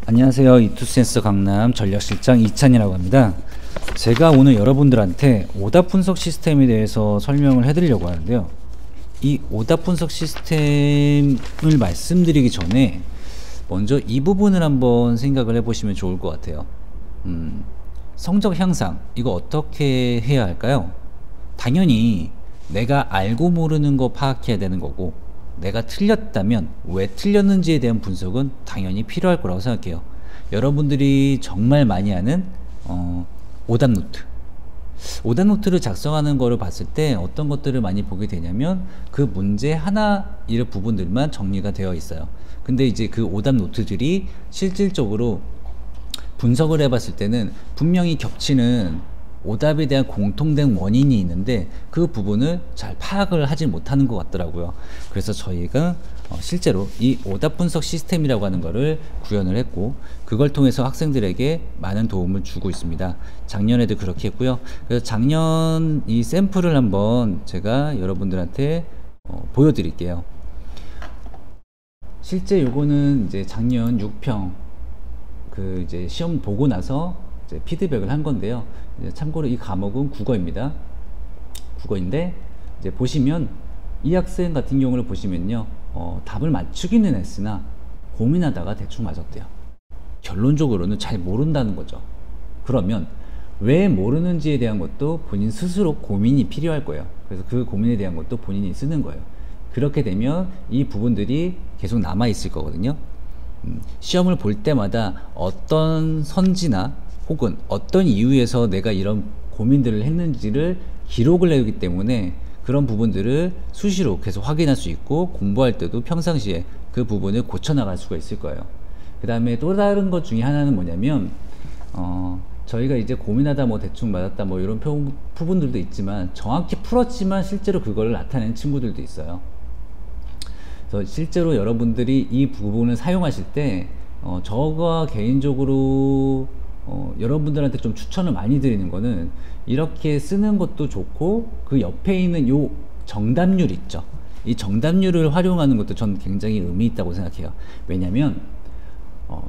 안녕하세요. 이투센서 강남 전략실장 이찬이라고 합니다. 제가 오늘 여러분들한테 오답 분석 시스템에 대해서 설명을 해드리려고 하는데요. 이 오답 분석 시스템을 말씀드리기 전에 먼저 이 부분을 한번 생각을 해보시면 좋을 것 같아요. 성적 향상, 이거 어떻게 해야 할까요? 당연히 내가 알고 모르는 거 파악해야 되는 거고, 내가 틀렸다면 왜 틀렸는지에 대한 분석은 당연히 필요할 거라고 생각해요. 여러분들이 정말 많이 하는 오답노트, 오답노트를 작성하는 거를 봤을 때 어떤 것들을 많이 보게 되냐면 그 문제 하나 이런 부분들만 정리가 되어 있어요. 근데 이제 그 오답노트들이 실질적으로 분석을 해봤을 때는 분명히 겹치는 오답에 대한 공통된 원인이 있는데 그 부분을 잘 파악을 하지 못하는 것 같더라고요. 그래서 저희가 실제로 이 오답 분석 시스템이라고 하는 거를 구현을 했고, 그걸 통해서 학생들에게 많은 도움을 주고 있습니다. 작년에도 그렇게 했고요. 그래서 작년 이 샘플을 한번 제가 여러분들한테 보여드릴게요. 실제 요거는 이제 작년 6평 그 이제 시험 보고 나서 이제 피드백을 한 건데요. 이제 참고로 이 과목은 국어입니다. 국어인데 이제 보시면 이 학생 같은 경우를 보시면요, 답을 맞추기는 했으나 고민하다가 대충 맞았대요. 결론적으로는 잘 모른다는 거죠. 그러면 왜 모르는지에 대한 것도 본인 스스로 고민이 필요할 거예요. 그래서 그 고민에 대한 것도 본인이 쓰는 거예요. 그렇게 되면 이 부분들이 계속 남아 있을 거거든요. 시험을 볼 때마다 어떤 선지나 혹은 어떤 이유에서 내가 이런 고민들을 했는지를 기록을 해오기 때문에 그런 부분들을 수시로 계속 확인할 수 있고, 공부할 때도 평상시에 그 부분을 고쳐나갈 수가 있을 거예요. 그 다음에 또 다른 것 중에 하나는 뭐냐면 저희가 이제 고민하다 뭐 대충 맞았다 뭐 이런 부분들도 있지만, 정확히 풀었지만 실제로 그걸 나타낸 친구들도 있어요. 그래서 실제로 여러분들이 이 부분을 사용하실 때 저가 개인적으로 여러분들한테 좀 추천을 많이 드리는 거는, 이렇게 쓰는 것도 좋고 그 옆에 있는 요 정답률 있죠. 이 정답률을 활용하는 것도 전 굉장히 의미 있다고 생각해요. 왜냐면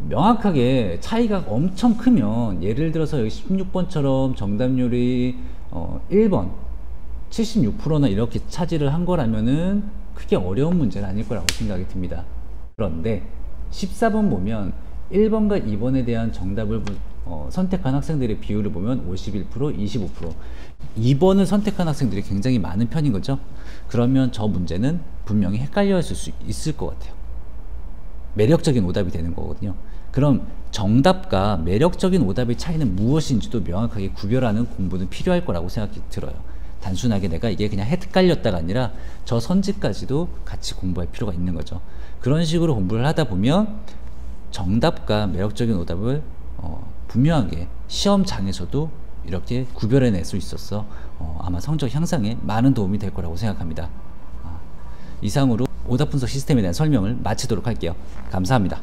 명확하게 차이가 엄청 크면, 예를 들어서 여기 16번처럼 정답률이 1번 76%나 이렇게 차지를 한 거라면은 크게 어려운 문제는 아닐 거라고 생각이 듭니다. 그런데 14번 보면 1번과 2번에 대한 정답을 선택한 학생들의 비율을 보면 51%, 25%, 2번을 선택한 학생들이 굉장히 많은 편인 거죠. 그러면 저 문제는 분명히 헷갈려 했을 수 있을 것 같아요. 매력적인 오답이 되는 거거든요. 그럼 정답과 매력적인 오답의 차이는 무엇인지도 명확하게 구별하는 공부는 필요할 거라고 생각이 들어요. 단순하게 내가 이게 그냥 헷갈렸다가 아니라 저 선지까지도 같이 공부할 필요가 있는 거죠. 그런 식으로 공부를 하다 보면 정답과 매력적인 오답을 분명하게 시험장에서도 이렇게 구별해낼 수 있어서 아마 성적 향상에 많은 도움이 될 거라고 생각합니다. 이상으로 오답 분석 시스템에 대한 설명을 마치도록 할게요. 감사합니다.